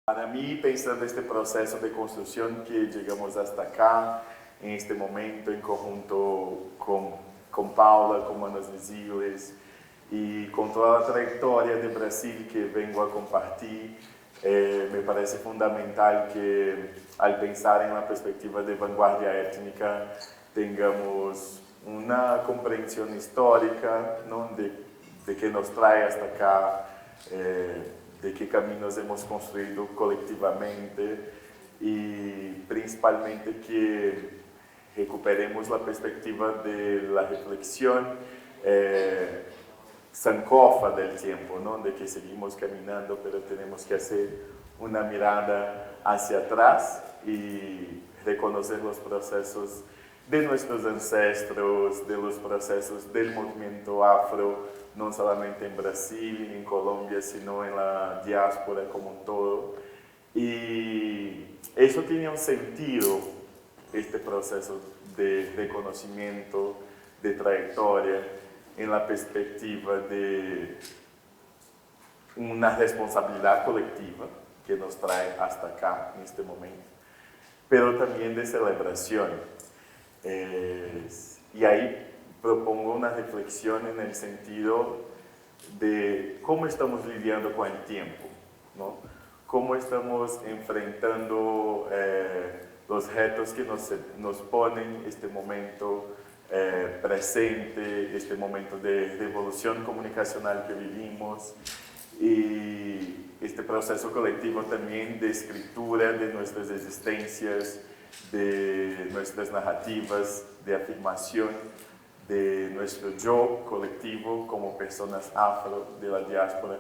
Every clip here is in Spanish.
Para mí, pensando este proceso de construcción que llegamos hasta acá, en este momento, en conjunto con Paula, con Manos Visíveis, y con toda la trayectoria de Brasil que vengo a compartir, me parece fundamental que al pensar en la perspectiva de vanguardia étnica tengamos una comprensión histórica, ¿no? de que nos trae hasta acá, de qué caminos hemos construido colectivamente y principalmente que recuperemos la perspectiva de la reflexión sankofa del tiempo, ¿no? De que seguimos caminando, pero tenemos que hacer una mirada hacia atrás y reconocer los procesos de nuestros ancestros, de los procesos del movimiento afro, no solamente en Brasil y en Colombia, sino en la diáspora como un todo. Y eso tiene un sentido, este proceso de reconocimiento, de trayectoria, en la perspectiva de una responsabilidad colectiva que nos trae hasta acá en este momento, pero también de celebración. Y ahí propongo una reflexión en el sentido de cómo estamos lidiando con el tiempo, ¿no? Cómo estamos enfrentando los retos que nos ponen este momento presente, este momento de revolución comunicacional que vivimos y este proceso colectivo también de escritura de nuestras existencias, de nuestras narrativas, de afirmación de nuestro yo colectivo como personas afro de la diáspora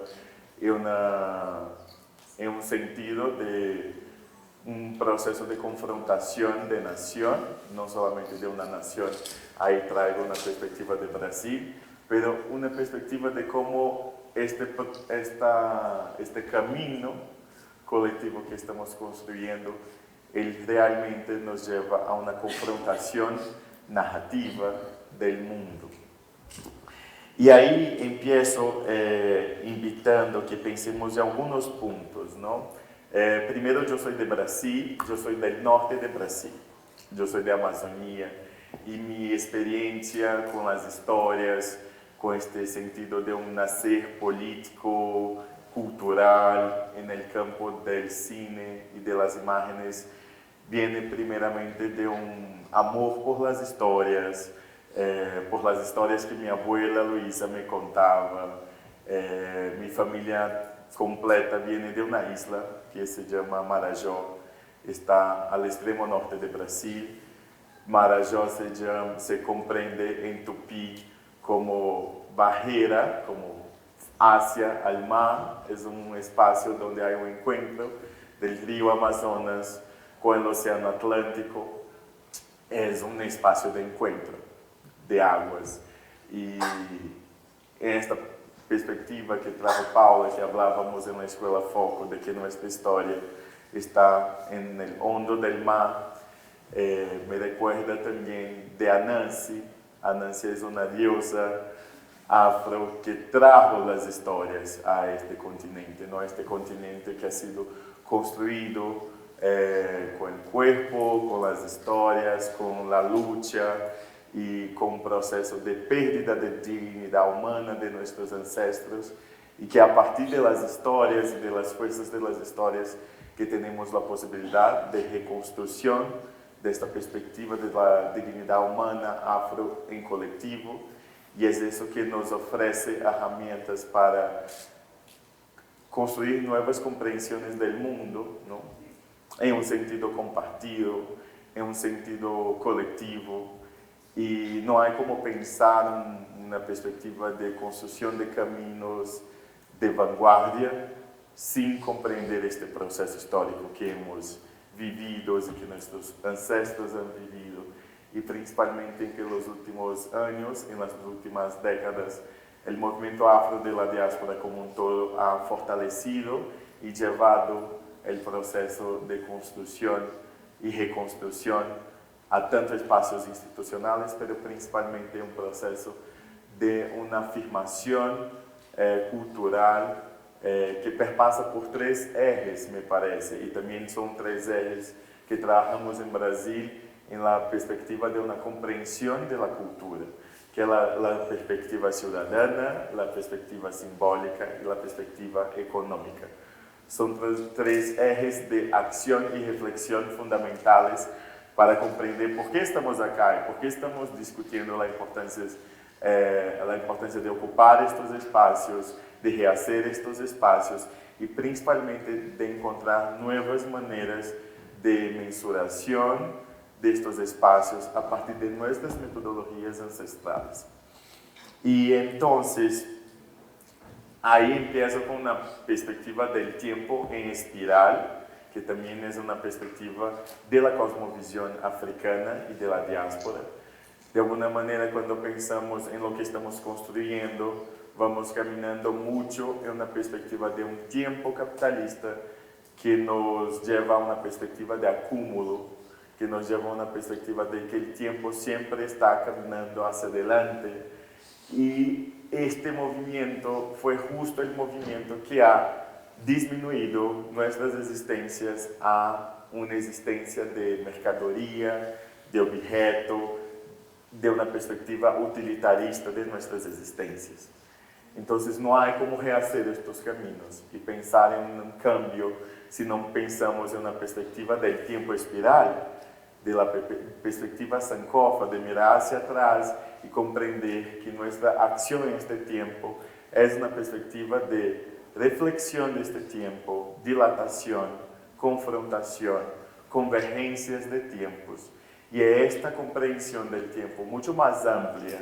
en un sentido de un proceso de confrontación de nación, no solamente de una nación, ahí traigo una perspectiva de Brasil, pero una perspectiva de cómo este camino colectivo que estamos construyendo, él realmente nos lleva a una confrontación narrativa del mundo. Y ahí empiezo invitando que pensemos en algunos puntos, ¿no? Primero, yo soy de Brasil, yo soy del norte de Brasil, yo soy de Amazonía, y mi experiencia con las historias, con este sentido de un nacer político, cultural, en el campo del cine y de las imágenes, viene primeramente de un amor por las historias que mi abuela Luisa me contaba. Mi familia completa viene de una isla que se llama Marajó, está al extremo norte de Brasil. Marajó se comprende en tupí como barrera, como hacia al mar, es un espacio donde hay un encuentro del río Amazonas con el océano Atlántico, es un espacio de encuentro de aguas. Y en esta perspectiva que trajo Paula, que hablábamos en la Escuela Foco, de que nuestra historia está en el hondo del mar, me recuerda también de Anansi. Anansi es una diosa afro que trajo las historias a este continente, ¿no? Este continente que ha sido construido con el cuerpo, con las historias, con la lucha y con un proceso de pérdida de dignidad humana de nuestros ancestros, y que a partir de las historias y de las fuerzas de las historias que tenemos la posibilidad de reconstrucción de esta perspectiva de la dignidad humana afro en colectivo, y es eso que nos ofrece herramientas para construir nuevas comprensiones del mundo, ¿no? En un sentido compartido, en un sentido colectivo, y no hay como pensar una perspectiva de construcción de caminos de vanguardia sin comprender este proceso histórico que hemos vivido y que nuestros ancestros han vivido, y principalmente en que los últimos años, en las últimas décadas, el movimiento afro de la diáspora como un todo ha fortalecido y llevado el proceso de construcción y reconstrucción a tantos espacios institucionales, pero principalmente un proceso de una afirmación cultural que perpassa por 3 ejes, me parece, y también son 3 ejes que trabajamos en Brasil en la perspectiva de una comprensión de la cultura, que es la perspectiva ciudadana, la perspectiva simbólica y la perspectiva económica. Son 3 ejes de acción y reflexión fundamentales para comprender por qué estamos acá y por qué estamos discutiendo la importancia de ocupar estos espacios, de rehacer estos espacios y principalmente de encontrar nuevas maneras de mensuración de estos espacios a partir de nuestras metodologías ancestrales. Y entonces, ahí empiezo con una perspectiva del tiempo en espiral, que también es una perspectiva de la cosmovisión africana y de la diáspora. De alguna manera, cuando pensamos en lo que estamos construyendo, vamos caminando mucho en una perspectiva de un tiempo capitalista que nos lleva a una perspectiva de acúmulo, que nos lleva a una perspectiva de que el tiempo siempre está caminando hacia adelante. Y este movimiento fue justo el movimiento que ha disminuido nuestras existencias a una existencia de mercadoría, de objeto, de una perspectiva utilitarista de nuestras existencias. Entonces no hay como rehacer estos caminos y pensar en un cambio si no pensamos en una perspectiva del tiempo espiral, de la perspectiva Sankofa, de mirar hacia atrás y comprender que nuestra acción en este tiempo es una perspectiva de reflexión de este tiempo, dilatación, confrontación, convergencias de tiempos. Y es esta comprensión del tiempo mucho más amplia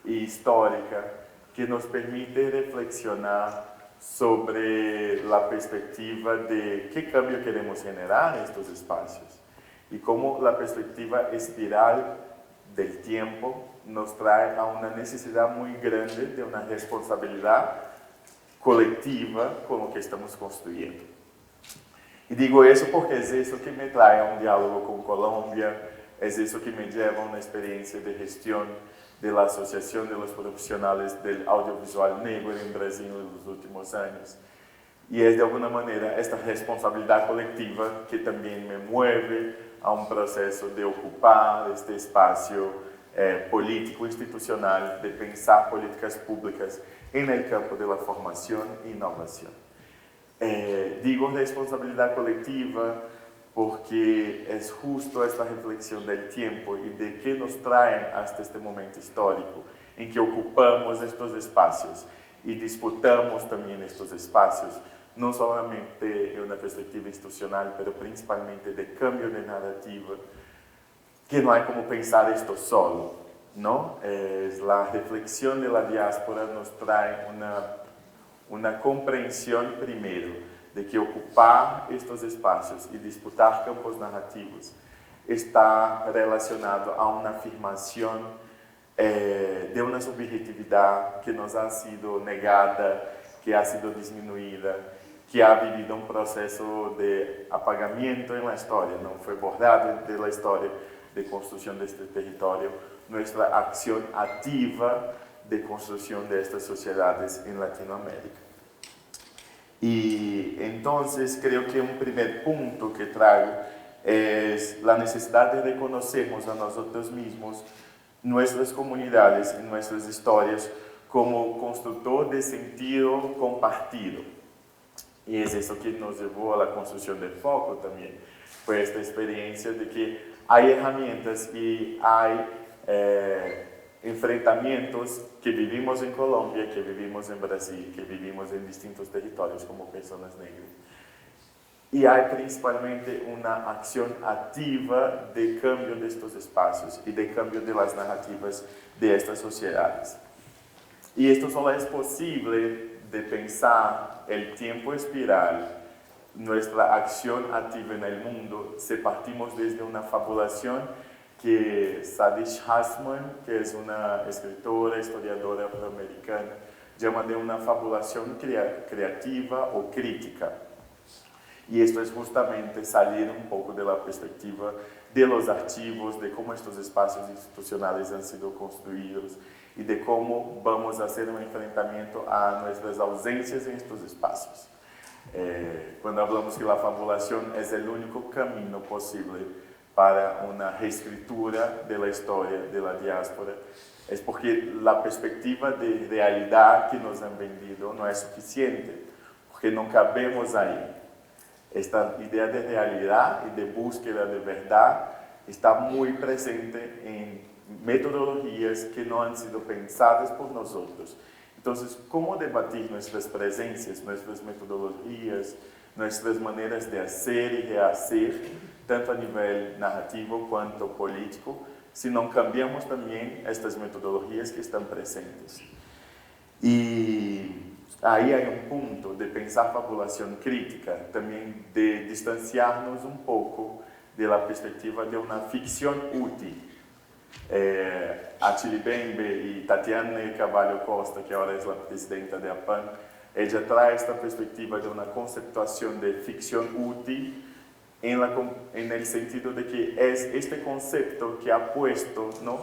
y histórica que nos permite reflexionar sobre la perspectiva de qué cambio queremos generar en estos espacios y cómo la perspectiva espiral del tiempo nos trae a una necesidad muy grande de una responsabilidad colectiva con lo que estamos construyendo. Y digo eso porque es eso que me trae a un diálogo con Colombia, es eso que me lleva a una experiencia de gestión de la Asociación de los Profesionales del Audiovisual Negro en Brasil en los últimos años. Y es de alguna manera esta responsabilidad colectiva que también me mueve a un proceso de ocupar este espacio político institucional, de pensar políticas públicas en el campo de la formación e innovación. Digo responsabilidad colectiva porque es justo esta reflexión del tiempo y de qué nos traen hasta este momento histórico en que ocupamos estos espacios y disputamos también estos espacios, no solamente en una perspectiva institucional, pero principalmente de cambio de narrativa, que no hay como pensar esto solo, ¿no? La reflexión de la diáspora nos trae una comprensión primero de que ocupar estos espacios y disputar campos narrativos está relacionado a una afirmación de una subjetividad que nos ha sido negada, que ha sido disminuida, que ha vivido un proceso de apagamiento en la historia, no fue borrado de la historia de construcción de este territorio, nuestra acción activa de construcción de estas sociedades en Latinoamérica. Y entonces creo que un primer punto que traigo es la necesidad de reconocernos a nosotros mismos, nuestras comunidades y nuestras historias como constructor de sentido compartido. Y es eso que nos llevó a la construcción del foco también. Fue esta experiencia de que hay herramientas y hay enfrentamientos que vivimos en Colombia, que vivimos en Brasil, que vivimos en distintos territorios como personas negras. Y hay principalmente una acción activa de cambio de estos espacios y de cambio de las narrativas de estas sociedades. Y esto solo es posible de pensar el tiempo espiral, nuestra acción activa en el mundo, si partimos desde una fabulación que Sadish Hasman, que es una escritora, historiadora afroamericana, llama de una fabulación creativa o crítica. Y esto es justamente salir un poco de la perspectiva de los archivos, de cómo estos espacios institucionales han sido construidos, y de cómo vamos a hacer un enfrentamiento a nuestras ausencias en estos espacios. Cuando hablamos que la fabulación es el único camino posible para una reescritura de la historia de la diáspora, es porque la perspectiva de realidad que nos han vendido no es suficiente, porque no cabemos ahí. Esta idea de realidad y de búsqueda de verdad está muy presente en metodologías que no han sido pensadas por nosotros. Entonces, ¿cómo debatir nuestras presencias, nuestras metodologías, nuestras maneras de hacer y rehacer, tanto a nivel narrativo quanto político, si no cambiamos también estas metodologías que están presentes? Y ahí hay un punto de pensar fabulación crítica, también de distanciarnos un poco de la perspectiva de una ficción útil. Achille Mbembe y Tatiana Carvalho Costa, que ahora es la presidenta de APAN, ella trae esta perspectiva de una conceptuación de ficción útil en el sentido de que es este concepto que ha puesto, ¿no?,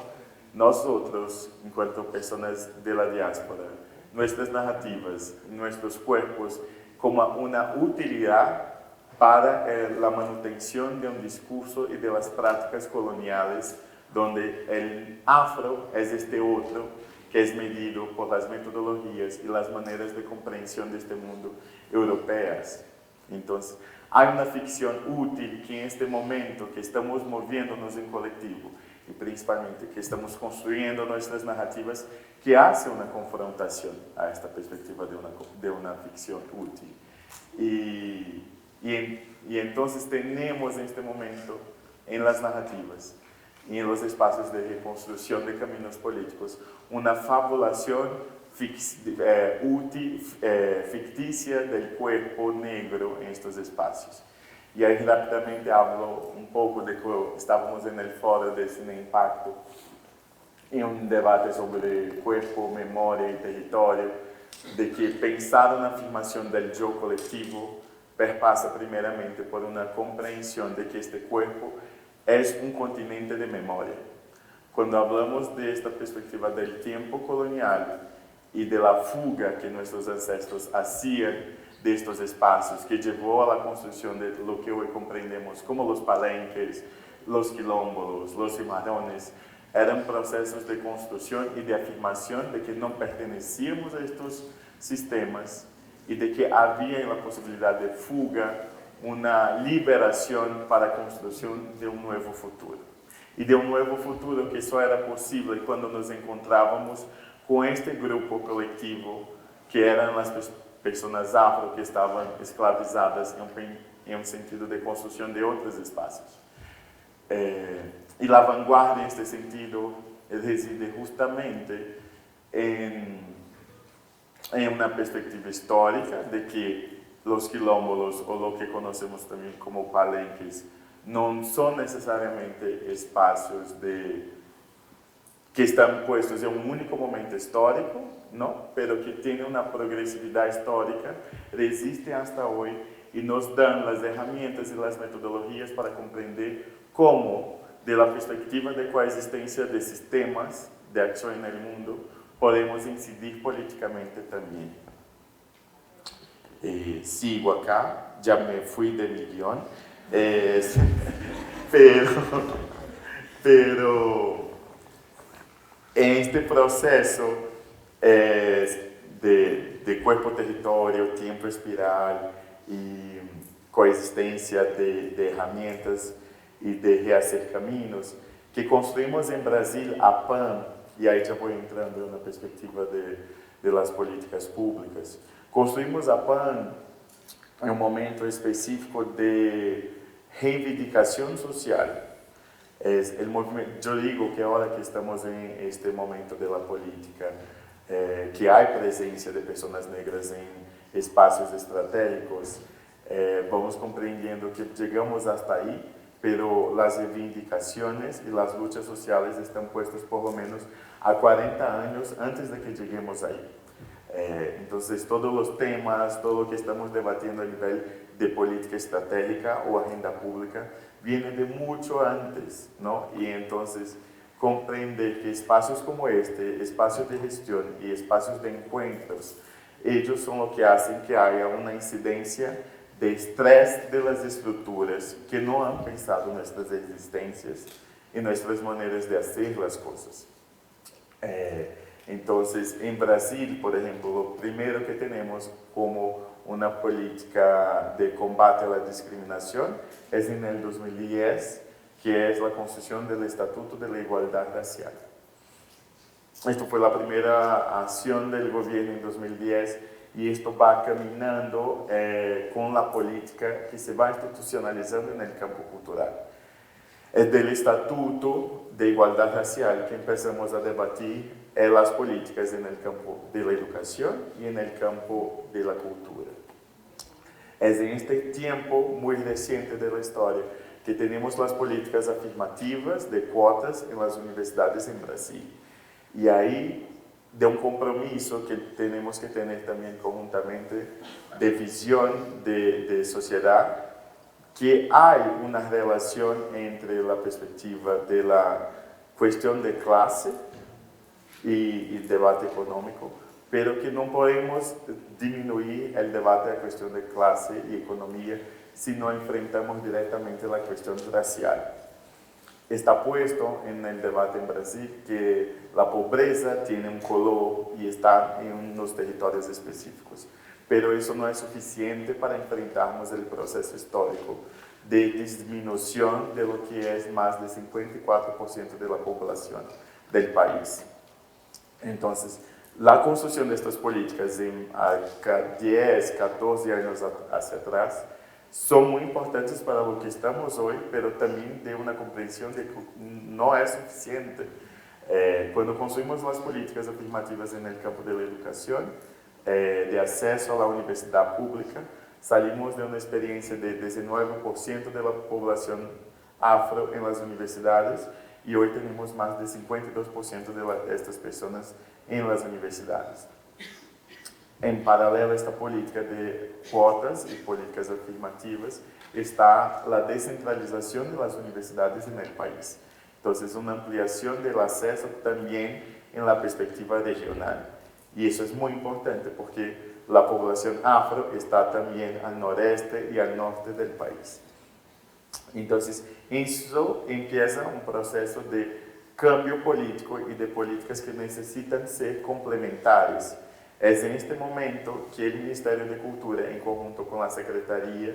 nosotros, en cuanto personas de la diáspora, nuestras narrativas, nuestros cuerpos, como una utilidad para la manutención de un discurso y de las prácticas coloniales, donde el afro es este otro que es medido por las metodologías y las maneras de comprensión de este mundo europeas. Entonces, hay una ficción útil que en este momento que estamos moviéndonos en colectivo y principalmente que estamos construyendo nuestras narrativas, que hace una confrontación a esta perspectiva de una ficción útil. Y entonces tenemos en este momento en las narrativas y en los espacios de reconstrucción de caminos políticos una fabulación ficticia del cuerpo negro en estos espacios. Y ahí rápidamente hablo un poco de que estábamos en el foro de Cine Impacto, en un debate sobre cuerpo, memoria y territorio, de que pensar una afirmación del yo colectivo perpasa primeramente por una comprensión de que este cuerpo es un continente de memoria. Cuando hablamos de esta perspectiva del tiempo colonial y de la fuga que nuestros ancestros hacían de estos espacios, que llevó a la construcción de lo que hoy comprendemos como los palenques, los quilombos, los cimarrones, eran procesos de construcción y de afirmación de que no pertenecíamos a estos sistemas y de que había la posibilidad de fuga, una liberación para la construcción de un nuevo futuro. Y de un nuevo futuro que só era posible cuando nos encontrábamos con este grupo colectivo que eran las personas afro que estaban esclavizadas en un sentido de construcción de otros espacios. Y la vanguardia en este sentido reside justamente en una perspectiva histórica de que los quilombos o lo que conocemos también como palenques no son necesariamente espacios que están puestos en un único momento histórico, ¿no?, pero que tienen una progresividad histórica, resisten hasta hoy y nos dan las herramientas y las metodologías para comprender cómo, de la perspectiva de coexistencia de sistemas de acción en el mundo, podemos incidir políticamente también. Sigo acá, ya me fui de mi guión, pero en este proceso de cuerpo-territorio, tiempo espiral y coexistencia de herramientas y de rehacer caminos, que construimos en Brasil a PAN, y ahí ya voy entrando en una perspectiva de las políticas públicas. Construimos a PAN en un momento específico de reivindicación social. Es el movimiento, yo digo que ahora que estamos en este momento de la política, que hay presencia de personas negras en espacios estratégicos, vamos comprendiendo que llegamos hasta ahí, pero las reivindicaciones y las luchas sociales están puestas por lo menos a 40 años antes de que lleguemos ahí. Entonces, todos los temas, todo lo que estamos debatiendo a nivel de política estratégica o agenda pública, viene de mucho antes, ¿no? Y entonces, comprender que espacios como este, espacios de gestión y espacios de encuentros, ellos son lo que hacen que haya una incidencia de estrés de las estructuras que no han pensado nuestras existencias y nuestras maneras de hacer las cosas. Entonces, en Brasil, por ejemplo, lo primero que tenemos como una política de combate a la discriminación es en el 2010, que es la construcción del Estatuto de la Igualdad Racial. Esto fue la primera acción del gobierno en 2010 y esto va caminando con la política que se va institucionalizando en el campo cultural. Es del Estatuto de Igualdad Racial que empezamos a debatir las políticas en el campo de la educación y en el campo de la cultura. Es en este tiempo muy reciente de la historia que tenemos las políticas afirmativas de cuotas en las universidades en Brasil. Y ahí, de un compromiso que tenemos que tener también conjuntamente de visión de sociedad, que hay una relación entre la perspectiva de la cuestión de clase y el debate económico, pero que no podemos disminuir el debate de la cuestión de clase y economía si no enfrentamos directamente la cuestión racial. Está puesto en el debate en Brasil que la pobreza tiene un color y está en unos territorios específicos, pero eso no es suficiente para enfrentarnos el proceso histórico de disminución de lo que es más del 54% de la población del país. Entonces, la construcción de estas políticas en 10, 14 años hacia atrás son muy importantes para lo que estamos hoy, pero también de una comprensión de que no es suficiente. Cuando construimos las políticas afirmativas en el campo de la educación, de acceso a la universidad pública, salimos de una experiencia de 19% de la población afro en las universidades y hoy tenemos más de 52% de estas personas en las universidades. En paralelo a esta política de cuotas y políticas afirmativas está la descentralización de las universidades en el país. Entonces, una ampliación del acceso también en la perspectiva regional. Y eso es muy importante porque la población afro está también al noreste y al norte del país. Entonces, eso empieza un proceso de cambio político y de políticas que necesitan ser complementarias. Es en este momento que el Ministerio de Cultura, en conjunto con la Secretaría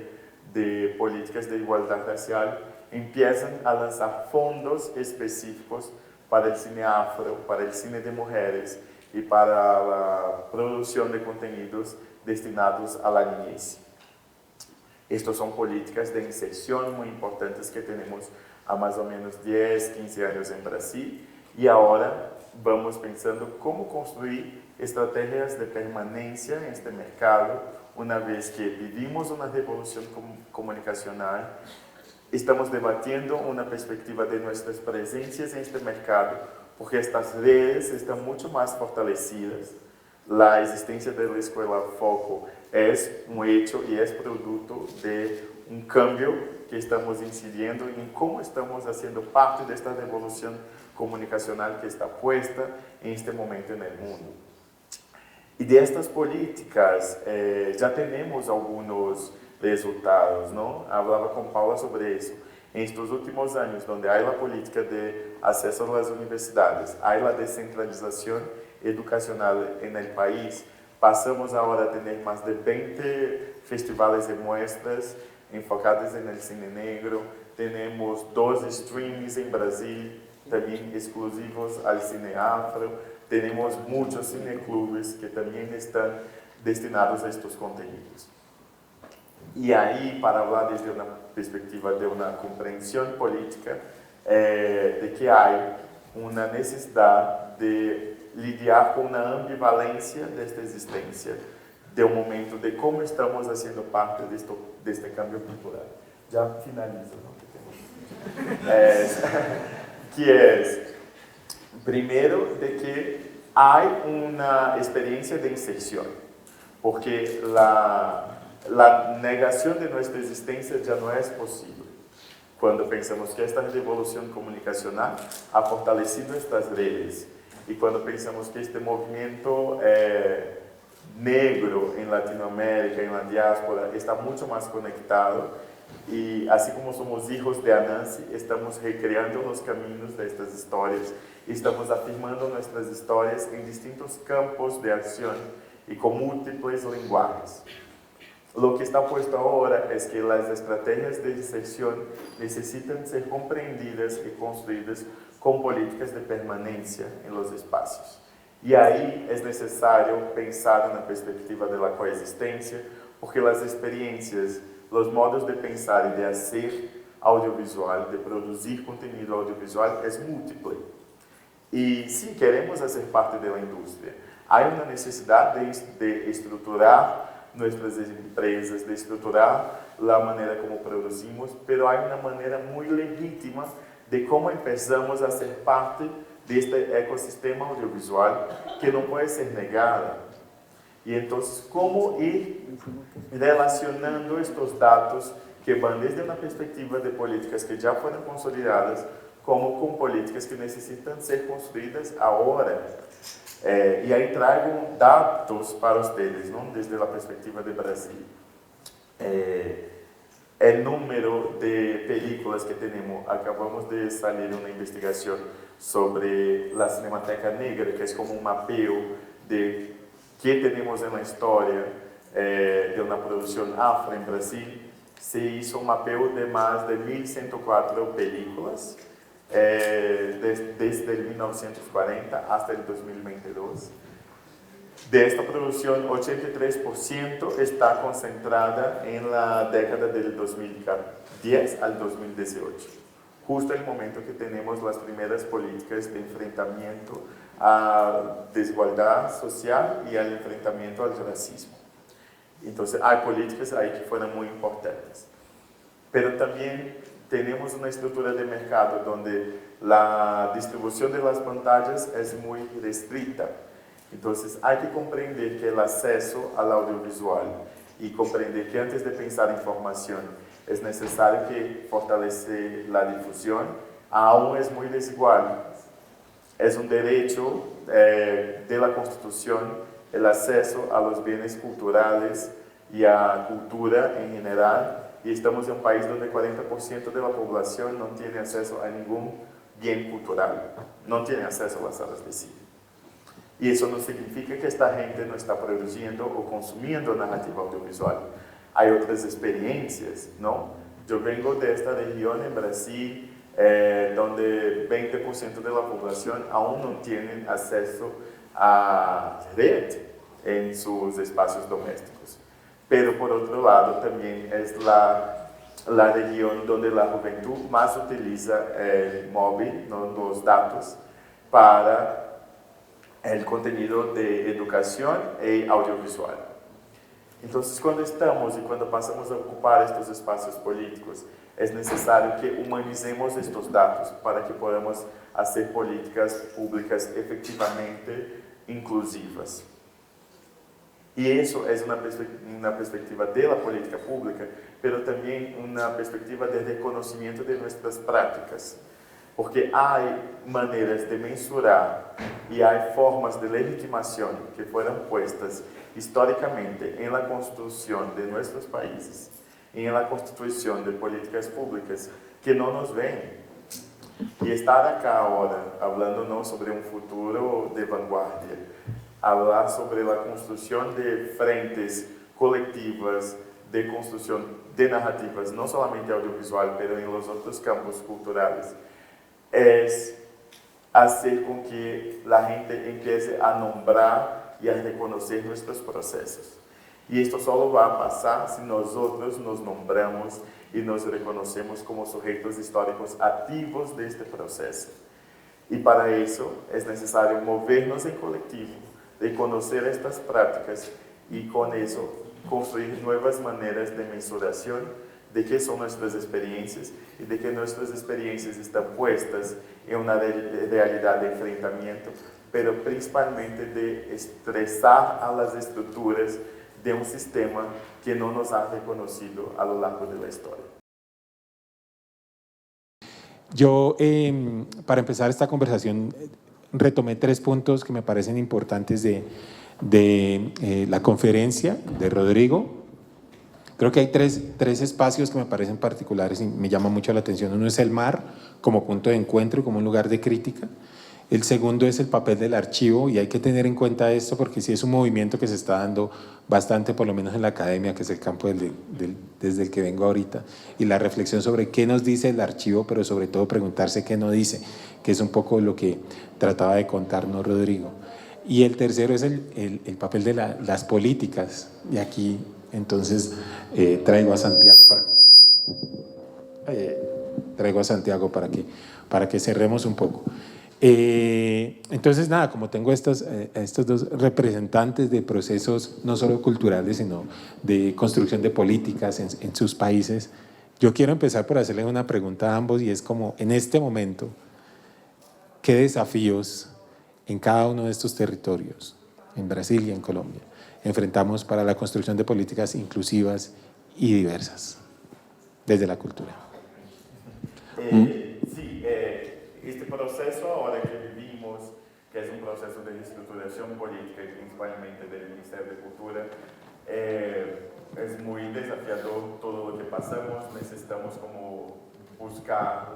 de Políticas de Igualdad Racial, empiezan a lanzar fondos específicos para el cine afro, para el cine de mujeres y para la producción de contenidos destinados a la niñez. Estas son políticas de inserción muy importantes que tenemos a más o menos 10, 15 años en Brasil y ahora vamos pensando cómo construir estrategias de permanencia en este mercado una vez que vivimos una revolución comunicacional, estamos debatiendo una perspectiva de nuestras presencias en este mercado porque estas redes están mucho más fortalecidas. La existencia de la Escuela Foco es un hecho y es producto de un cambio que estamos incidiendo en cómo estamos haciendo parte de esta revolución comunicacional que está puesta en este momento en el mundo. Y de estas políticas ya tenemos algunos resultados, ¿no? Hablaba con Paula sobre eso. En estos últimos años, donde hay la política de acceso a las universidades, hay la descentralización educacional en el país, pasamos ahora a tener más de 20 festivales de muestras enfocados en el cine negro, tenemos 2 streamings en Brasil, también exclusivos al cine afro, tenemos muchos cineclubes que también están destinados a estos contenidos. Y ahí, para hablar desde una perspectiva de una comprensión política, de que hay una necesidad de lidiar con una ambivalencia de esta existencia, de un momento de cómo estamos haciendo parte de este cambio cultural. Ya finalizo, ¿no? Que es, primero, de que hay una experiencia de inserción, porque la negación de nuestra existencia ya no es posible. cuando pensamos que esta revolución comunicacional ha fortalecido estas redes y cuando pensamos que este movimiento negro en Latinoamérica, en la diáspora, está mucho más conectado y así como somos hijos de Anansi, estamos recreando los caminos de estas historias y estamos afirmando nuestras historias en distintos campos de acción y con múltiples lenguajes. Lo que está puesto ahora es que las estrategias de inserción necesitan ser comprendidas y construidas con políticas de permanencia en los espacios. Y ahí es necesario pensar en la perspectiva de la coexistencia, porque las experiencias, los modos de pensar y de hacer audiovisual, de producir contenido audiovisual, es múltiple. Y si queremos hacer parte de la industria, hay una necesidad de estructurar nuestras empresas, de estructurar la manera como producimos, pero hay una manera muy legítima de cómo empezamos a ser parte de este ecosistema audiovisual que no puede ser negada. Y entonces, ¿cómo ir relacionando estos datos que van desde una perspectiva de políticas que ya fueron consolidadas, como con políticas que necesitan ser construidas ahora? E aí trago dados para ustedes, ¿no? Desde la perspectiva de Brasil. El número de películas que tenemos, acabamos de salir una investigación sobre la Cinemateca Negra, que es como un mapeo de qué tenemos en la historia de una producción afro en Brasil. Se hizo un mapeo de más de 1.104 películas, desde el 1940 hasta el 2022. De esta producción, 83% está concentrada en la década del 2010 al 2018, justo el momento que tenemos las primeras políticas de enfrentamiento a desigualdad social y al enfrentamiento al racismo. Entonces, hay políticas ahí que fueron muy importantes. Pero también tenemos una estructura de mercado donde la distribución de las pantallas es muy restricta. Entonces hay que comprender que el acceso al audiovisual y comprender que antes de pensar en formación es necesario que fortalecer la difusión, aún es muy desigual. Es un derecho de la Constitución el acceso a los bienes culturales y a cultura en general. Y estamos en un país donde 40% de la población no tiene acceso a ningún bien cultural, no tiene acceso a las salas de cine. Y eso no significa que esta gente no está produciendo o consumiendo narrativa audiovisual. Hay otras experiencias, ¿no? Yo vengo de esta región en Brasil, donde 20% de la población aún no tienen acceso a red en sus espacios domésticos. Pero por otro lado también es la región donde la juventud más utiliza el móvil, ¿no? Los datos, para el contenido de educación y audiovisual. Entonces, cuando estamos y cuando pasamos a ocupar estos espacios políticos, es necesario que humanicemos estos datos para que podamos hacer políticas públicas efectivamente inclusivas. Y eso es una perspectiva de la política pública, pero también una perspectiva de reconocimiento de nuestras prácticas. Porque hay maneras de mensurar y hay formas de legitimación que fueron puestas históricamente en la construcción de nuestros países y en la constitución de políticas públicas que no nos ven. Y estar acá ahora, hablando no sobre un futuro de vanguardia, hablar sobre la construcción de frentes colectivas, de construcción de narrativas, no solamente audiovisual, pero en los otros campos culturales, es hacer con que la gente empiece a nombrar y a reconocer nuestros procesos. Y esto solo va a pasar si nosotros nos nombramos y nos reconocemos como sujetos históricos activos de este proceso. Y para eso es necesario movernos en colectivo, reconocer estas prácticas y con eso construir nuevas maneras de mensuración de qué son nuestras experiencias y de que nuestras experiencias están puestas en una realidad de enfrentamiento, pero principalmente de estresar a las estructuras de un sistema que no nos ha reconocido a lo largo de la historia. Yo, para empezar esta conversación, retomé 3 puntos que me parecen importantes de la conferencia de Rodrigo. Creo que hay tres espacios que me parecen particulares y me llaman mucho la atención. Uno es el mar como punto de encuentro y como un lugar de crítica. El segundo es el papel del archivo, y hay que tener en cuenta esto porque sí es un movimiento que se está dando bastante, por lo menos en la academia, que es el campo desde el que vengo ahorita, y la reflexión sobre qué nos dice el archivo, pero sobre todo preguntarse qué no dice, que es un poco lo que trataba de contarnos Rodrigo. Y el tercero es el papel de las políticas, y aquí entonces traigo a Santiago para que cerremos un poco. Entonces, nada, como tengo estos 2 representantes de procesos no solo culturales, sino de construcción de políticas en sus países, yo quiero empezar por hacerles una pregunta a ambos, y es como, en este momento, ¿qué desafíos en cada uno de estos territorios, en Brasil y en Colombia, enfrentamos para la construcción de políticas inclusivas y diversas desde la cultura? Sí, este proceso ahora que vivimos, que es un proceso de reestructuración política y principalmente del Ministerio de Cultura, es muy desafiador todo lo que pasamos. Necesitamos como buscar,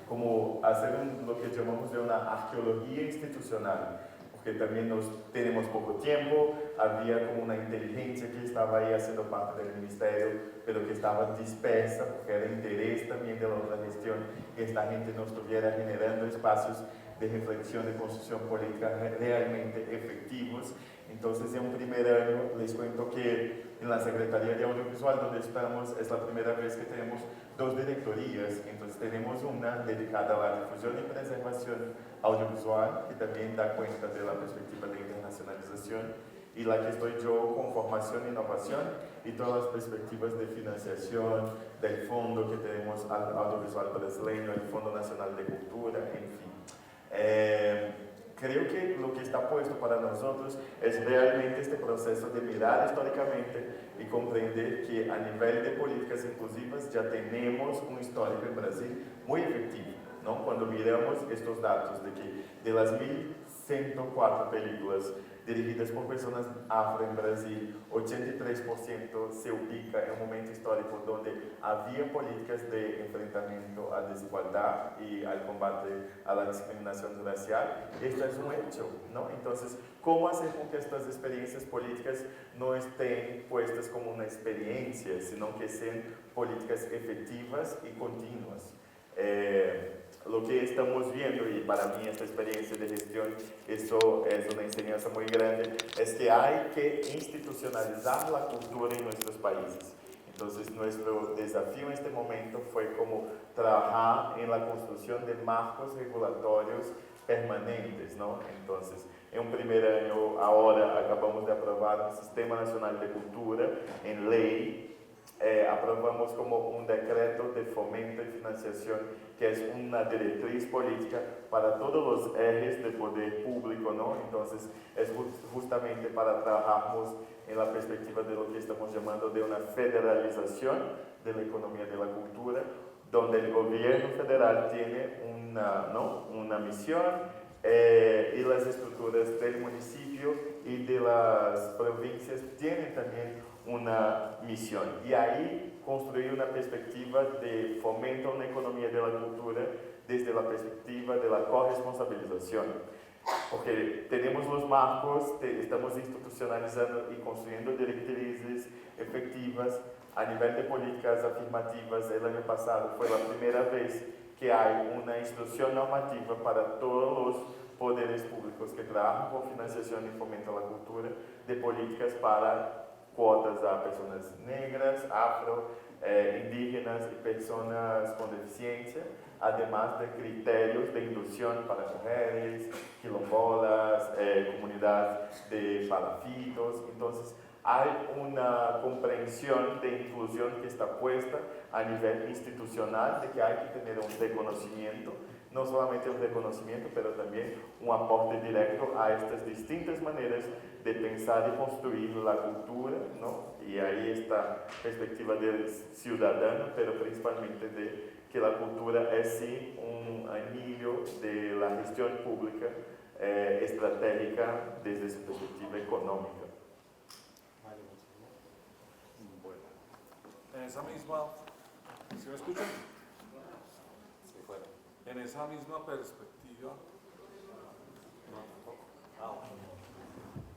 como hacer lo que llamamos de una arqueología institucional, porque también tenemos poco tiempo. Había como una inteligencia que estaba ahí haciendo parte del ministerio, pero que estaba dispersa, porque era interés también de la otra gestión que esta gente no estuviera generando espacios de reflexión, de construcción política realmente efectivos. Entonces, en un primer año, les cuento que en la Secretaría de Audiovisual, donde estamos, es la primera vez que tenemos 2 directorías. Entonces, tenemos una dedicada a la difusión y preservación audiovisual, que también da cuenta de la perspectiva de internacionalización, y la que estoy yo con formación e innovación y todas las perspectivas de financiación del fondo que tenemos audiovisual brasileño, el Fondo Nacional de Cultura, en fin. Creo que lo que está puesto para nosotros es realmente este proceso de mirar históricamente y comprender que a nivel de políticas inclusivas ya tenemos un histórico en Brasil muy efectivo, ¿no? Cuando miramos estos datos de que de las 1.104 películas dirigidas por personas afro en Brasil, 83% se ubica en un momento histórico donde había políticas de enfrentamiento a desigualdad y al combate a la discriminación racial. Esto es un hecho, ¿no? Entonces, ¿cómo hacer con que estas experiencias políticas no estén puestas como una experiencia, sino que sean políticas efectivas y continuas? Lo que estamos viendo, y para mí esta experiencia de gestión, eso es una enseñanza muy grande, es que hay que institucionalizar la cultura en nuestros países. Entonces, nuestro desafío en este momento fue como trabajar en la construcción de marcos regulatorios permanentes, ¿no? Entonces, en un primer año, ahora acabamos de aprobar un Sistema Nacional de Cultura en ley. Aprobamos como un decreto de fomento y financiación, que es una directriz política para todos los ejes del poder público, ¿no? Entonces, es justamente para trabajarnos en la perspectiva de lo que estamos llamando de una federalización de la economía de la cultura, donde el gobierno federal tiene una misión, y las estructuras del municipio y de las provincias tienen también una misión. Y ahí construir una perspectiva de fomento a una economía de la cultura desde la perspectiva de la corresponsabilización. Porque tenemos los marcos, estamos institucionalizando y construyendo directrices efectivas a nivel de políticas afirmativas. El año pasado fue la primera vez que hay una instrucción normativa para todos los poderes públicos que trabajan con financiación y fomento a la cultura, de políticas para cuotas a personas negras, afro, indígenas y personas con deficiencia, además de criterios de inclusión para mujeres, quilombolas, comunidad de palafitos. Entonces, hay una comprensión de inclusión que está puesta a nivel institucional, de que hay que tener un reconocimiento, no solamente un reconocimiento, pero también un aporte directo a estas distintas maneras de pensar y construir la cultura, ¿no? Y ahí está perspectiva del ciudadano, pero principalmente de que la cultura es sí un anillo de la gestión pública estratégica desde su perspectiva económica. Bueno, en esa misma, ¿sí me escuchan? Sí, bueno. En esa misma perspectiva,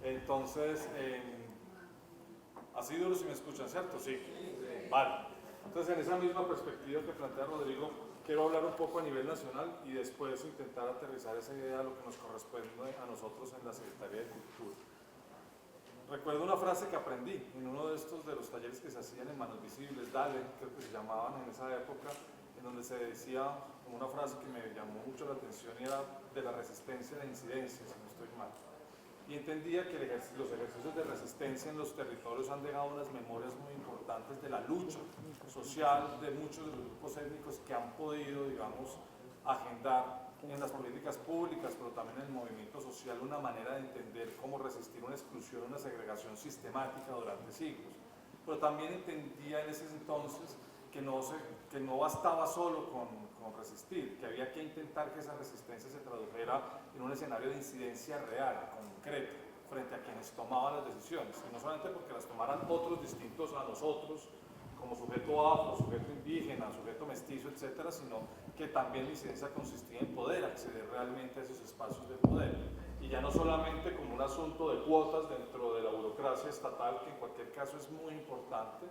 entonces, así duro si me escuchan, ¿cierto? Sí. Vale. Entonces, en esa misma perspectiva que plantea Rodrigo, quiero hablar un poco a nivel nacional y después intentar aterrizar esa idea a lo que nos corresponde a nosotros en la Secretaría de Cultura. Recuerdo una frase que aprendí en uno de los talleres que se hacían en Manos Visibles, DALE, creo que se llamaban en esa época, en donde se decía una frase que me llamó mucho la atención y era de la resistencia a la incidencia, si no estoy mal. Y entendía que los ejercicios de resistencia en los territorios han dejado unas memorias muy importantes de la lucha social de muchos de los grupos étnicos que han podido, digamos, agendar en las políticas públicas, pero también en el movimiento social, una manera de entender cómo resistir una exclusión, una segregación sistemática durante siglos. Pero también entendía en ese entonces que no bastaba solo con resistir, que había que intentar que esa resistencia se tradujera en un escenario de incidencia real, concreto, frente a quienes tomaban las decisiones, y no solamente porque las tomaran otros distintos a nosotros, como sujeto afro, sujeto indígena, sujeto mestizo, etcétera, sino que también la incidencia consistía en poder acceder realmente a esos espacios de poder. Y ya no solamente como un asunto de cuotas dentro de la burocracia estatal, que en cualquier caso es muy importante,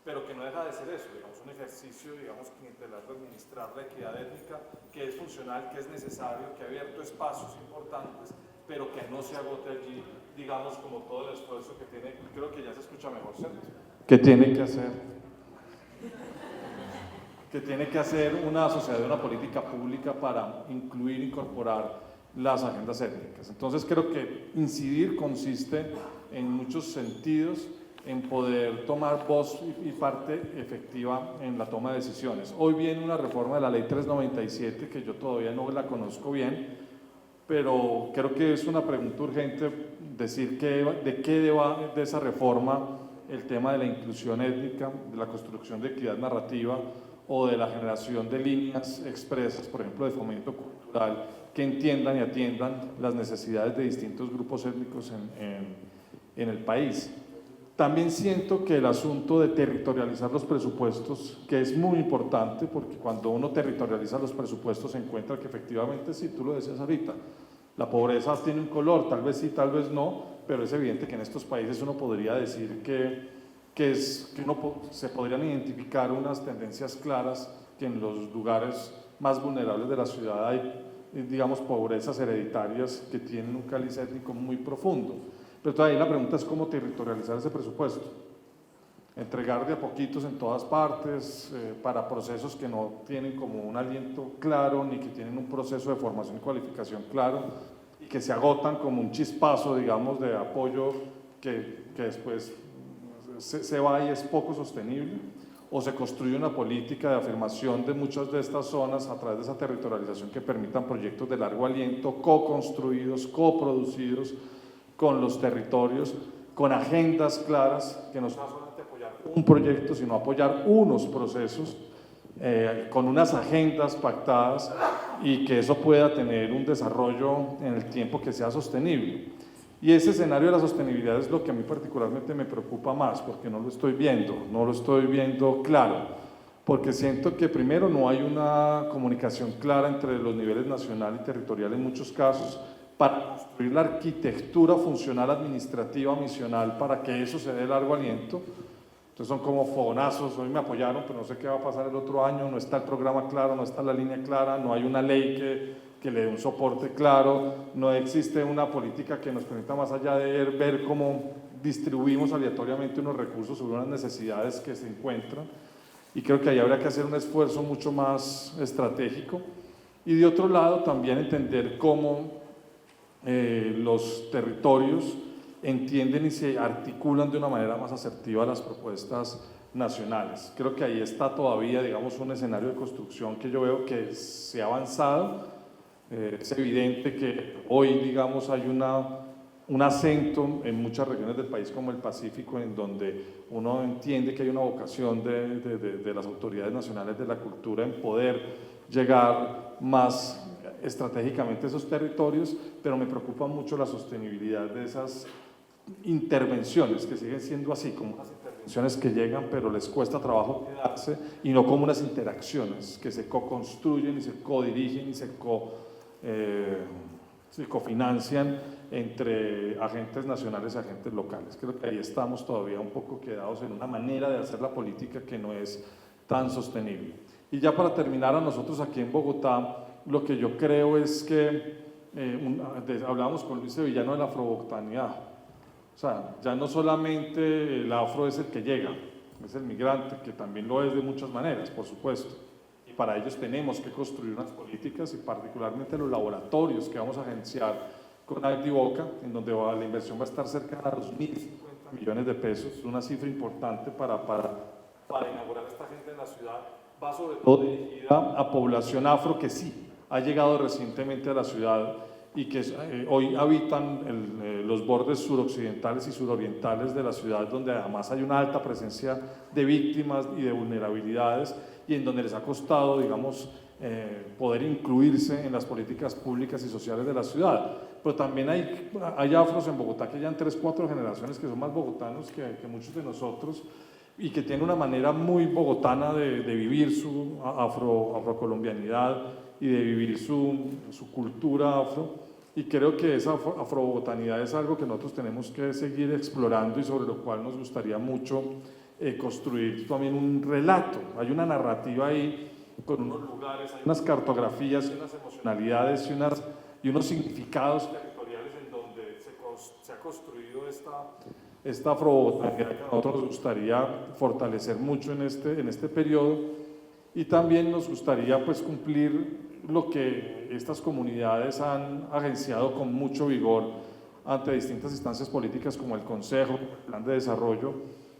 pero que no deja de ser eso, digamos, un ejercicio, digamos, que intenta administrar la equidad étnica, que es funcional, que es necesario, que ha abierto espacios importantes, pero que no se agote allí, digamos, como todo el esfuerzo que tiene, creo que ya se escucha mejor, ¿cierto? Que tiene que hacer una sociedad, una política pública para incluir, incorporar las agendas étnicas. Entonces creo que incidir consiste en muchos sentidos en poder tomar voz y parte efectiva en la toma de decisiones. Hoy viene una reforma de la Ley 397 que yo todavía no la conozco bien, pero creo que es una pregunta urgente decir de qué va de esa reforma el tema de la inclusión étnica, de la construcción de equidad narrativa o de la generación de líneas expresas, por ejemplo, de fomento cultural, que entiendan y atiendan las necesidades de distintos grupos étnicos en el país. También siento que el asunto de territorializar los presupuestos, que es muy importante, porque cuando uno territorializa los presupuestos se encuentra que efectivamente, sí, tú lo decías ahorita, la pobreza tiene un color, tal vez sí, tal vez no, pero es evidente que en estos países uno podría decir que se podrían identificar unas tendencias claras, que en los lugares más vulnerables de la ciudad hay, digamos, pobrezas hereditarias que tienen un cáliz étnico muy profundo. Pero todavía la pregunta es cómo territorializar ese presupuesto. Entregar de a poquitos en todas partes para procesos que no tienen como un aliento claro ni que tienen un proceso de formación y cualificación claro y que se agotan como un chispazo, digamos, de apoyo que después se va y es poco sostenible, o se construye una política de afirmación de muchas de estas zonas a través de esa territorialización que permitan proyectos de largo aliento, co-construidos, coproducidos con los territorios, con agendas claras, que no solamente apoyar un proyecto, sino apoyar unos procesos con unas agendas pactadas y que eso pueda tener un desarrollo en el tiempo que sea sostenible. Y ese escenario de la sostenibilidad es lo que a mí particularmente me preocupa más, porque no lo estoy viendo claro, porque siento que primero no hay una comunicación clara entre los niveles nacional y territorial en muchos casos, para construir la arquitectura funcional administrativa misional para que eso se dé largo aliento. Entonces son como fogonazos, hoy me apoyaron, pero no sé qué va a pasar el otro año, no está el programa claro, no está la línea clara, no hay una ley que le dé un soporte claro, no existe una política que nos permita, más allá de ver cómo distribuimos aleatoriamente unos recursos sobre unas necesidades que se encuentran, y creo que ahí habría que hacer un esfuerzo mucho más estratégico. Y de otro lado también entender cómo los territorios entienden y se articulan de una manera más asertiva las propuestas nacionales. Creo que ahí está todavía, digamos, un escenario de construcción que yo veo que se ha avanzado. Es evidente que hoy, digamos, hay una un acento en muchas regiones del país como el Pacífico, en donde uno entiende que hay una vocación de las autoridades nacionales de la cultura en poder llegar más estratégicamente a esos territorios, pero me preocupa mucho la sostenibilidad de esas intervenciones que siguen siendo así, como unas intervenciones que llegan pero les cuesta trabajo quedarse, y no como unas interacciones que se co-construyen y se co-dirigen y se cofinancian entre agentes nacionales y agentes locales. Creo que ahí estamos todavía un poco quedados en una manera de hacer la política que no es tan sostenible. Y ya para terminar, a nosotros aquí en Bogotá, lo que yo creo es que, hablábamos con Luis Sevillano de la afrobogotanidad, o sea, ya no solamente el afro es el que llega, es el migrante, que también lo es de muchas maneras, por supuesto. Y para ellos tenemos que construir unas políticas y particularmente los laboratorios que vamos a agenciar con Boca, en donde la inversión va a estar cerca a los 1.050 millones de pesos, una cifra importante para inaugurar esta gente en la ciudad, va sobre todo dirigida a población afro que sí ha llegado recientemente a la ciudad y que hoy habitan los bordes suroccidentales y surorientales de la ciudad, donde además hay una alta presencia de víctimas y de vulnerabilidades, y en donde les ha costado, digamos, poder incluirse en las políticas públicas y sociales de la ciudad. Pero también hay afros en Bogotá que ya han 3, 4 generaciones que son más bogotanos que muchos de nosotros, y que tienen una manera muy bogotana de vivir su afrocolombianidad y de vivir su cultura afro. Y creo que esa afrobogotanidad es algo que nosotros tenemos que seguir explorando y sobre lo cual nos gustaría mucho construir también un relato. Hay una narrativa ahí con unos lugares, hay unas cartografías, unas emocionalidades y unos significados territoriales en donde se ha construido esta afrobogotanidad que a nosotros nos gustaría fortalecer mucho en este periodo. Y también nos gustaría pues cumplir lo que estas comunidades han agenciado con mucho vigor ante distintas instancias políticas como el Consejo, el Plan de Desarrollo,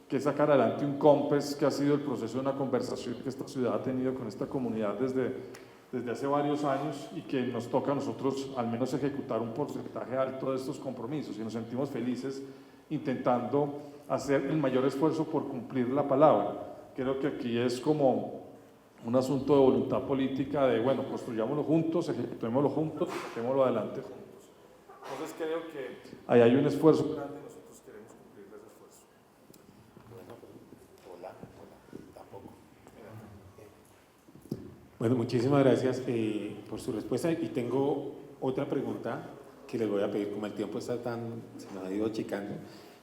que es sacar adelante un COMPES, que ha sido el proceso de una conversación que esta ciudad ha tenido con esta comunidad desde hace varios años, y que nos toca a nosotros al menos ejecutar un porcentaje alto de estos compromisos, y nos sentimos felices intentando hacer el mayor esfuerzo por cumplir la palabra. Creo que aquí es como un asunto de voluntad política, de bueno, construyámoslo juntos, ejecutémoslo juntos, saquémoslo adelante juntos. Entonces creo que ahí hay un esfuerzo grande y nosotros queremos cumplir ese esfuerzo. Bueno, muchísimas gracias por su respuesta, y tengo otra pregunta que les voy a pedir, como el tiempo está se nos ha ido achicando,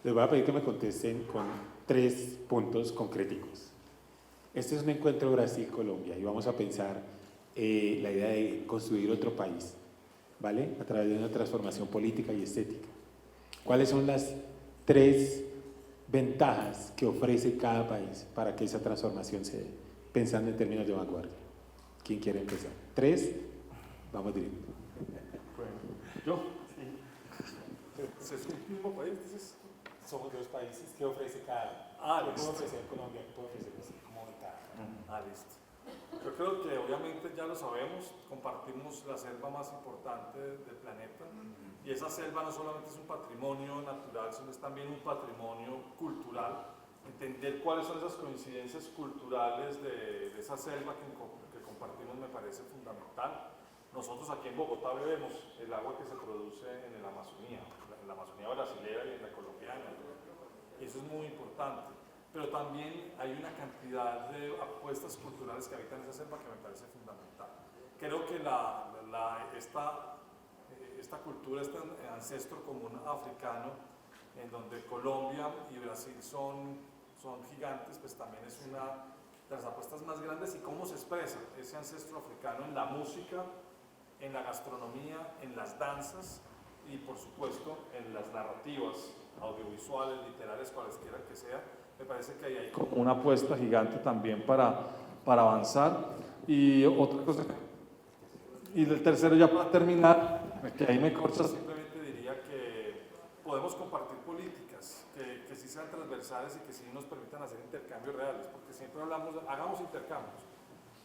les voy a pedir que me contesten con 3 puntos concreticos. Este es un encuentro Brasil-Colombia y vamos a pensar la idea de construir otro país, ¿vale? A través de una transformación política y estética. ¿Cuáles son las 3 ventajas que ofrece cada país para que esa transformación se dé, pensando en términos de vanguardia? ¿Quién quiere empezar? 3, vamos directo. ¿Yo? Sí. ¿Es un mismo país? Entonces, somos 2 países. ¿Qué ofrece cada? ¿Qué puede ofrecer Colombia? ¿Qué puede ofrecer Brasil como ventaja? Listo. Yo creo que obviamente ya lo sabemos, compartimos la selva más importante del planeta, y esa selva no solamente es un patrimonio natural, sino es también un patrimonio cultural. Entender cuáles son esas coincidencias culturales de esa selva que compartimos me parece fundamental. Nosotros aquí en Bogotá bebemos el agua que se produce en la Amazonía brasilera y en la colombiana, y eso es muy importante. Pero también hay una cantidad de apuestas culturales que habitan esa selva que me parece fundamental. Creo que esta cultura, este ancestro común africano, en donde Colombia y Brasil son gigantes, pues también es una de las apuestas más grandes, y cómo se expresa ese ancestro africano en la música, en la gastronomía, en las danzas y por supuesto en las narrativas audiovisuales, literarias, cualesquiera que sea. Me parece que ahí hay como una apuesta gigante también para avanzar. Y otra cosa, y el tercero, ya para terminar, que ahí me corta, simplemente diría que podemos compartir políticas que sí sean transversales y que sí nos permitan hacer intercambios reales, porque siempre hablamos, hagamos intercambios.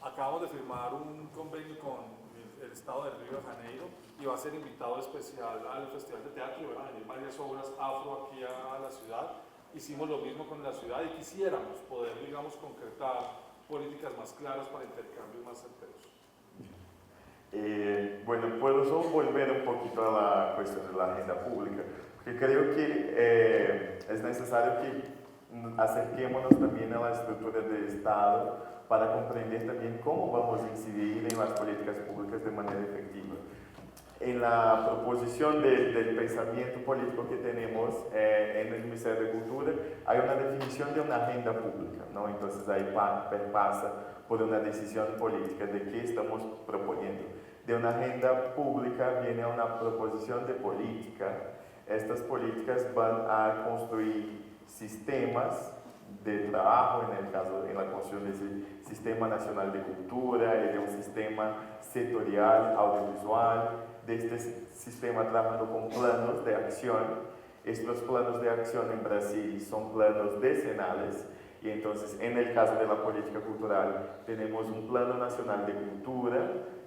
Acabamos de firmar un convenio con el estado de Río de Janeiro y va a ser invitado especial al Festival de Teatro y van a venir varias obras afro aquí a la ciudad. Hicimos lo mismo con la ciudad y quisiéramos poder, digamos, concretar políticas más claras para intercambios más certeros. Bueno, puedo solo volver un poquito a la cuestión de la agenda pública, porque creo que es necesario que acerquémonos también a la estructura del Estado para comprender también cómo vamos a incidir en las políticas públicas de manera efectiva. En la proposición del pensamiento político que tenemos en el Ministerio de Cultura, hay una definición de una agenda pública, ¿no? Entonces ahí pasa por una decisión política de qué estamos proponiendo. De una agenda pública viene una proposición de política. Estas políticas van a construir sistemas de trabajo, en el caso, en la construcción de ese Sistema Nacional de Cultura y de un sistema sectorial audiovisual, de este sistema trabajando con planos de acción. Estos planos de acción en Brasil son planos decenales y entonces en el caso de la política cultural tenemos un Plano Nacional de Cultura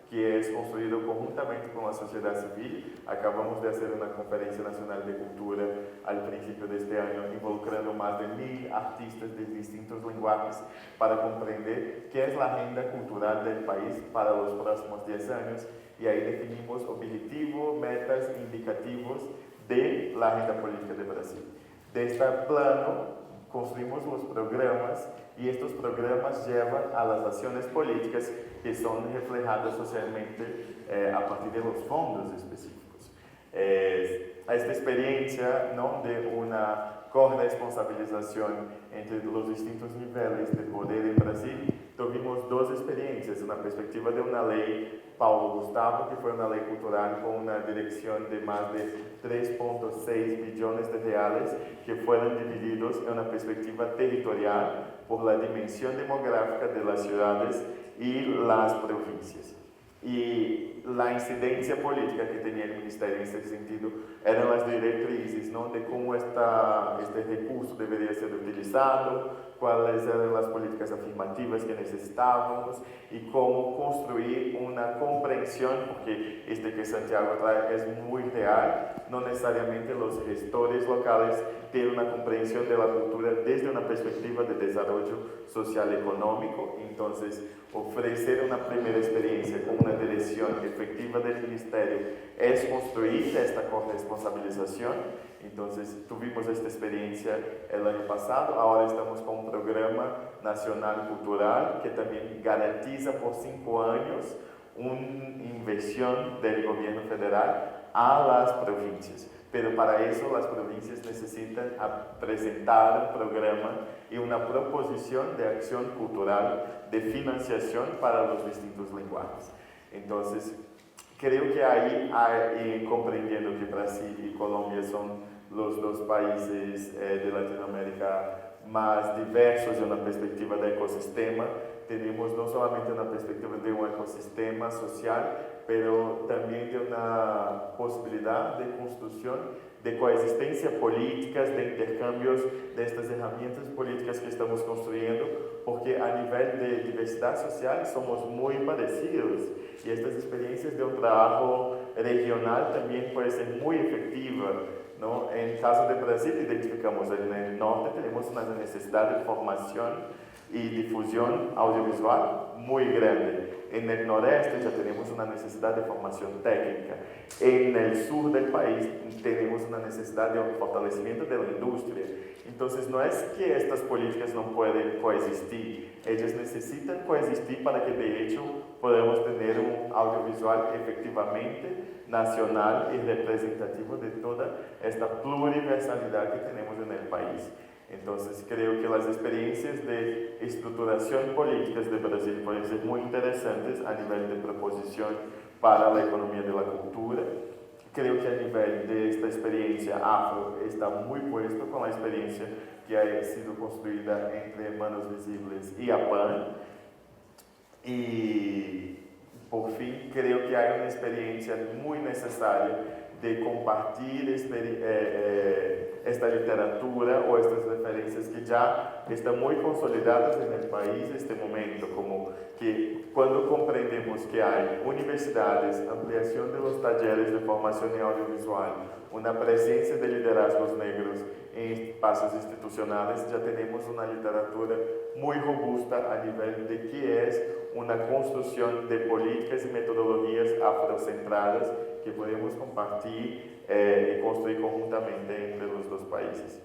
que es construido conjuntamente con la sociedad civil. Acabamos de hacer una conferencia nacional de cultura al principio de este año, involucrando más de 1000 artistas de distintos lenguajes para comprender qué es la agenda cultural del país para los próximos 10 años. Y ahí definimos objetivos, metas, indicativos de la agenda política de Brasil. De este plano, construimos los programas y estos programas llevan a las acciones políticas que son reflejadas socialmente a partir de los fondos específicos. Esta experiencia, ¿no?, de una corresponsabilización entre los distintos niveles de poder en Brasil, tuvimos dos experiencias, una perspectiva de una ley Paulo Gustavo, que fue una ley cultural con una dirección de más de 3.6 billones de reales, que fueron divididos en una perspectiva territorial por la dimensión demográfica de las ciudades y las provincias. Y la incidencia política que tenía el Ministerio en ese sentido eran las directrices, ¿no?, de cómo este recurso debería ser utilizado, cuáles eran las políticas afirmativas que necesitábamos y cómo construir una comprensión, porque este que Santiago trae es muy real, no necesariamente los gestores locales tienen una comprensión de la cultura desde una perspectiva de desarrollo social económico. Entonces, ofrecer una primera experiencia con una dirección efectiva del Ministerio es construir esta corresponsabilización. Entonces, tuvimos esta experiencia el año pasado, ahora estamos con un programa nacional cultural que también garantiza por 5 años una inversión del gobierno federal a las provincias. Pero para eso las provincias necesitan presentar un programa y una proposición de acción cultural de financiación para los distintos lenguajes. Entonces, creo que ahí, comprendiendo que Brasil y Colombia son los dos países de Latinoamérica más diversos de una perspectiva de ecosistema, tenemos no solamente una perspectiva de un ecosistema social, pero también de una posibilidad de construcción de coexistencia políticas, de intercambios de estas herramientas políticas que estamos construyendo, porque a nivel de diversidad social somos muy parecidos y estas experiencias de un trabajo regional también pueden ser muy efectivas, ¿no? En el caso de Brasil, identificamos en el norte tenemos una necesidad de formación y difusión audiovisual muy grande. En el noreste ya tenemos una necesidad de formación técnica. En el sur del país tenemos una necesidad de un fortalecimiento de la industria. Entonces no es que estas políticas no pueden coexistir, ellas necesitan coexistir para que de hecho podamos tener un audiovisual efectivamente nacional y representativo de toda esta pluriversalidad que tenemos en el país. Entonces creo que las experiencias de estructuración políticas de Brasil pueden ser muy interesantes a nivel de proposición para la economía de la cultura. Creo que a nivel de esta experiencia afro está muy puesto con la experiencia que ha sido construida entre Manos Visibles y APAN. Y por fin creo que hay una experiencia muy necesaria de compartir esta literatura o estas referencias que ya están muy consolidadas en el país en este momento, como que cuando comprendemos que hay universidades, ampliación de los talleres de formación en audiovisual, una presencia de liderazgos negros en espacios institucionales, ya tenemos una literatura muy robusta a nivel de qué es una construcción de políticas y metodologías afrocentradas que podemos compartir y construir conjuntamente entre los dos países.